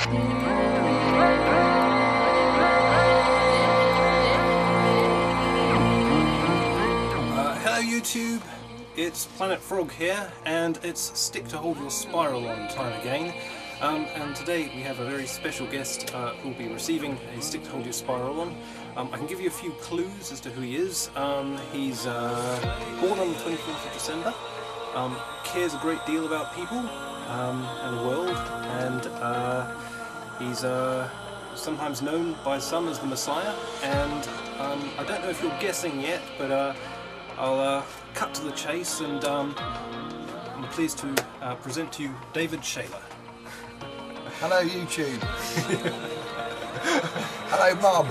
Hello YouTube, it's planetfrog here, and it's stick to hold your spiral on time again. And today we have a very special guest who will be receiving a stick to hold your spiral on. I can give you a few clues as to who he is. He's born on the 24th of December, cares a great deal about people and the world, and he's sometimes known by some as the Messiah. And I don't know if you're guessing yet, but I'll cut to the chase, and I'm pleased to present to you David Shaler. Hello YouTube. Hello Mum.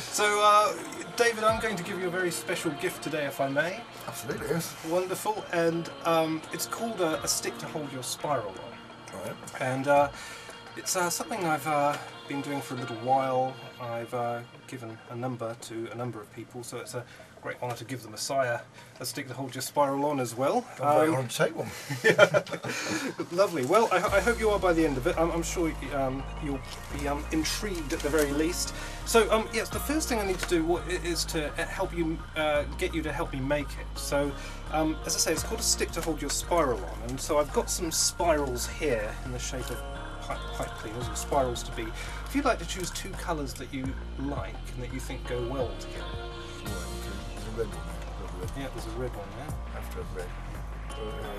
So David, I'm going to give you a very special gift today, if I may. Absolutely, yes. Wonderful, and it's called a stick to hold your spiral on. Right. And it's something I've been doing for a little while. I've given a number to a number of people, so it's a great honour to give the Messiah a stick to hold your spiral on as well. I'm very honoured to take one. Yeah. Lovely. Well, I hope you are by the end of it. I'm sure you'll be intrigued at the very least. So yes, the first thing I need to do is to help you, get you to help me make it. So as I say, it's called a stick to hold your spiral on, and so I've got some spirals here in the shape of pipe cleaners, or spirals to be. If you'd like to choose two colours that you like and that you think go well together. There's a red one there. Yeah, there's a red one there. After red.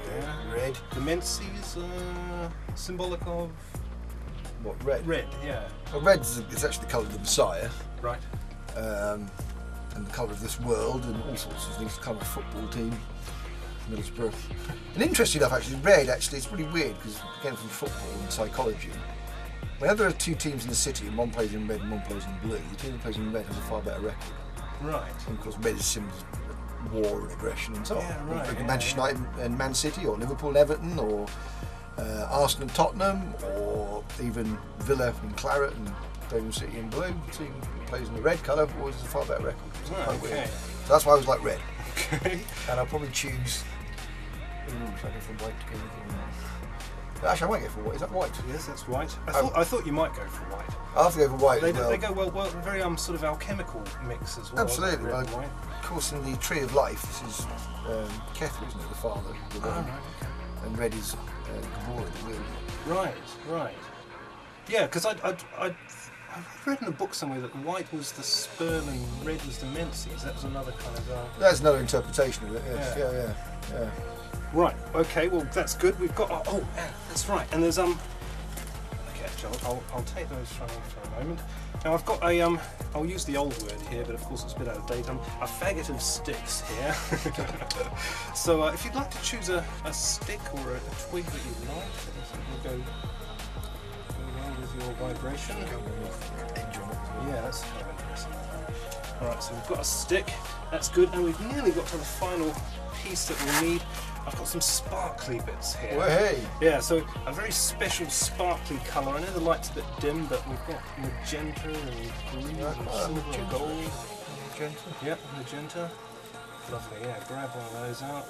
Yeah. Red. The menses, symbolic of What, red? red, yeah. Well, red is actually the colour of the Messiah. Right. And the colour of this world, and all sorts of things. The colour of football team. Middlesbrough. And interesting enough, actually, red, it's really weird, because again from football and psychology, whenever there are two teams in the city and one plays in red and one plays in blue, the team that plays in red has a far better record. Right. And of course red is symbols of war and aggression and so on. Yeah, right. Like Manchester United and Man City, or Liverpool and Everton, or Arsenal and Tottenham, or even Villa and Claret and Birmingham City in blue. The team that plays in the red colour always has a far better record. It's quite weird. So that's why I was like red. Okay. And I'll probably choose. Should I go for white to go with it? Actually, I might go for white. Is that white? Yes, that's white. I thought you might go for white. I'll have to go for white. They as well. go well, very sort of alchemical mix as well. Absolutely. Red Well, and white. of course, in the Tree of Life, this is Kether, isn't it? The father. The Oh, one. right, okay. And red is Gabora, the wheel. Right, right. Yeah, because I'd read in a book somewhere that white was the sperm and red was the menses. That was another kind of. That's another interpretation of it. Yes. Yeah. Yeah. Right. Okay. Well, that's good. We've got. Oh, yeah, that's right. And there's Okay, actually, I'll take those from you for a moment. Now I've got a I'll use the old word here, but of course it's a bit out of date. A faggot of sticks here. So if you'd like to choose a stick or a twig that you like, I think will go well with your vibration. Yeah, that's kind of interesting. Alright, so we've got a stick, that's good, and we've nearly got to the final piece that we'll need. I've got some sparkly bits here. Well, hey! Yeah, so a very special sparkly colour. I know the light's a bit dim, but we've got magenta and green and silver and gold. Magenta? Yep, magenta. Lovely, yeah, grab one of those out.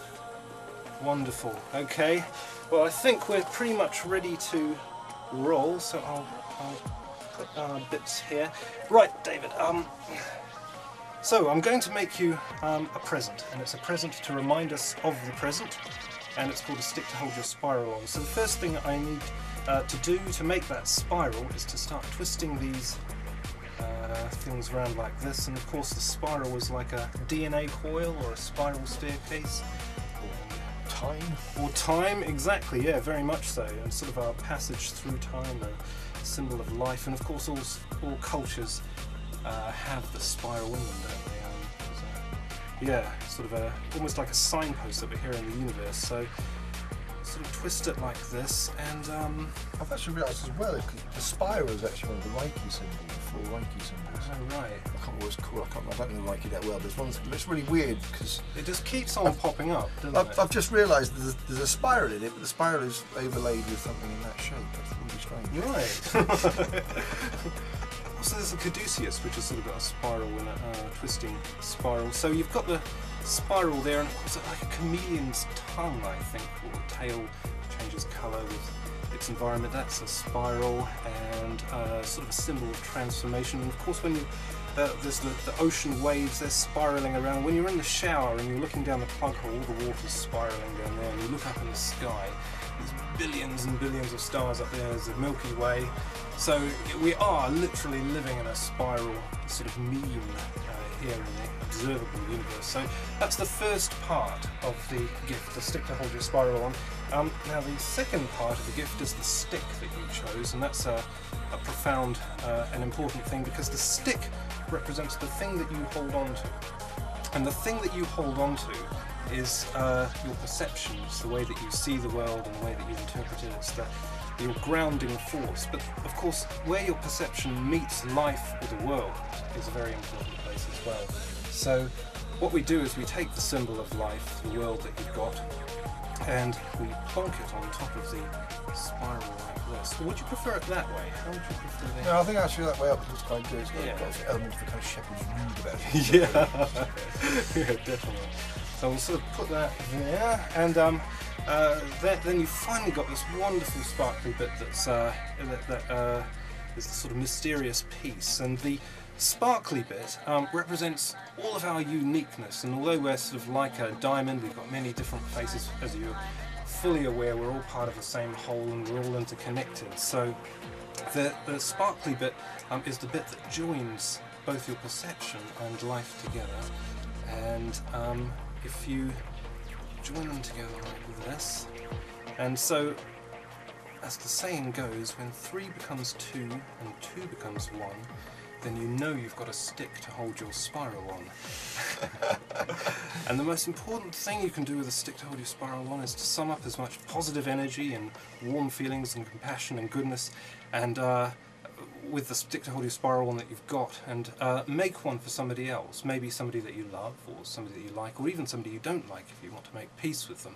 Wonderful. Okay, well I think we're pretty much ready to roll, so I'll put our bits here. Right, David, so I'm going to make you a present, and it's a present to remind us of the present, and it's called a stick to hold your spiral on. So the first thing I need to do to make that spiral is to start twisting these things around like this, and of course the spiral is like a DNA coil or a spiral staircase. Time? Or time, exactly, yeah, very much so, and sort of our passage through time, a symbol of life, and of course all cultures have the spiral in them, don't they? Yeah, sort of almost like a signpost that we're here in the universe. So sort of twist it like this, and I've actually realised as well, the spiral is actually one of the Reiki symbols, the 4 Reiki symbols. oh right, I can't remember what it's called. I don't know Reiki that well, but it's one of the, it's really weird because it just keeps on popping up, doesn't it? I've just realised there's a spiral in it, but the spiral is overlaid with something in that shape. That's really strange. Right. So there's a caduceus, which has sort of got a spiral in it, twisting spiral. So you've got the spiral there, and it's like a chameleon's tongue, I think, or tail changes colour with its environment. That's a spiral, and sort of a symbol of transformation. And of course, when you there's the ocean waves, they're spiralling around. When you're in the shower and you're looking down the plug hole, all the water's spiralling down there, and you look up in the sky, there's billions and billions of stars up there. There's the Milky Way. So we are literally living in a spiral sort of meme here in the observable universe. So that's the first part of the gift, the stick to hold your spiral on. Now the second part of the gift is the stick that you chose, and that's a profound and important thing, because the stick represents the thing that you hold on to. And the thing that you hold on to is your perceptions, the way that you see the world and the way that you interpret it. It's your grounding force. But of course, where your perception meets life or the world is a very important place as well. So what we do is we take the symbol of life, the world that you've got, and we plonk it on top of the spiral like this. Or would you prefer it that way? How would you prefer it? No, I think actually that way up looks quite good. It's got Yeah. got an element of the kind of shepherd's rude about it. Yeah, definitely. So we'll sort of put that there, and then you've finally got this wonderful sparkly bit that's is the sort of mysterious piece, and the sparkly bit represents all of our uniqueness. And although we're sort of like a diamond, we've got many different faces, as you're fully aware, we're all part of the same whole and we're all interconnected. So the sparkly bit is the bit that joins both your perception and life together. And if you join them together like this, and so as the saying goes, when 3 becomes 2 and 2 becomes 1, then you know you've got a stick to hold your spiral on. And the most important thing you can do with a stick to hold your spiral on is to sum up as much positive energy and warm feelings and compassion and goodness, and with the stick to hold your spiral on that you've got, and make one for somebody else, maybe somebody that you love or somebody that you like, or even somebody you don't like if you want to make peace with them.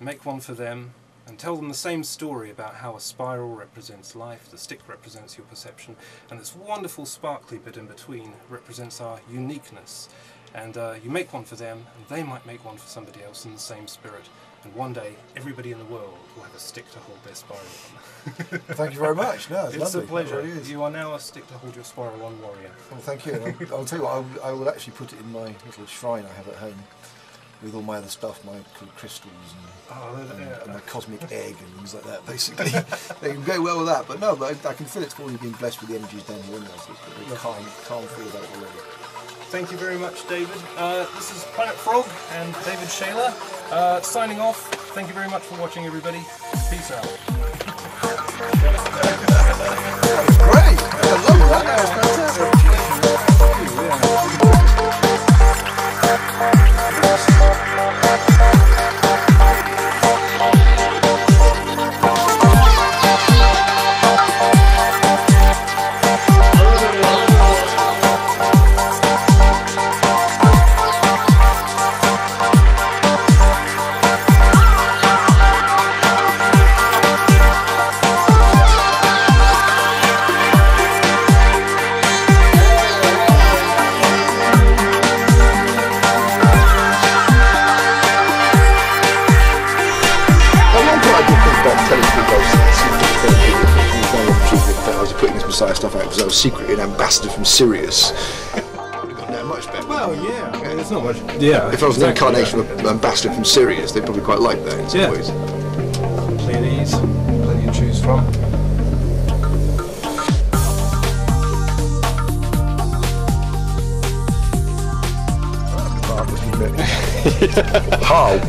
Make one for them and tell them the same story about how a spiral represents life, the stick represents your perception, and this wonderful sparkly bit in between represents our uniqueness. And you make one for them, and they might make one for somebody else in the same spirit, and one day everybody in the world will have a stick to hold their spiral on. Thank you very much. No, it's It's lovely. a pleasure. It really is. You are now a stick to hold your spiral on warrior. Well, thank you. And I'll tell you what, I will actually put it in my little shrine I have at home with all my other stuff, my crystals and my cosmic egg and things like that, basically. They can go well with that, but no, I can feel it's already been blessed with the energies down here anyway, so it's got a very calm feel about it already. Thank you very much, David. This is Planet Frog and David Shaler signing off. Thank you very much for watching, everybody. Peace out. Great! I love that. That was stuff out because I was secretly an ambassador from Sirius. Would have gone down much better. Well, yeah. I mean, it's not much. Yeah. If I was an incarnation of an ambassador from Sirius, they'd probably quite like that in some ways. Plenty of these, plenty to choose from. How?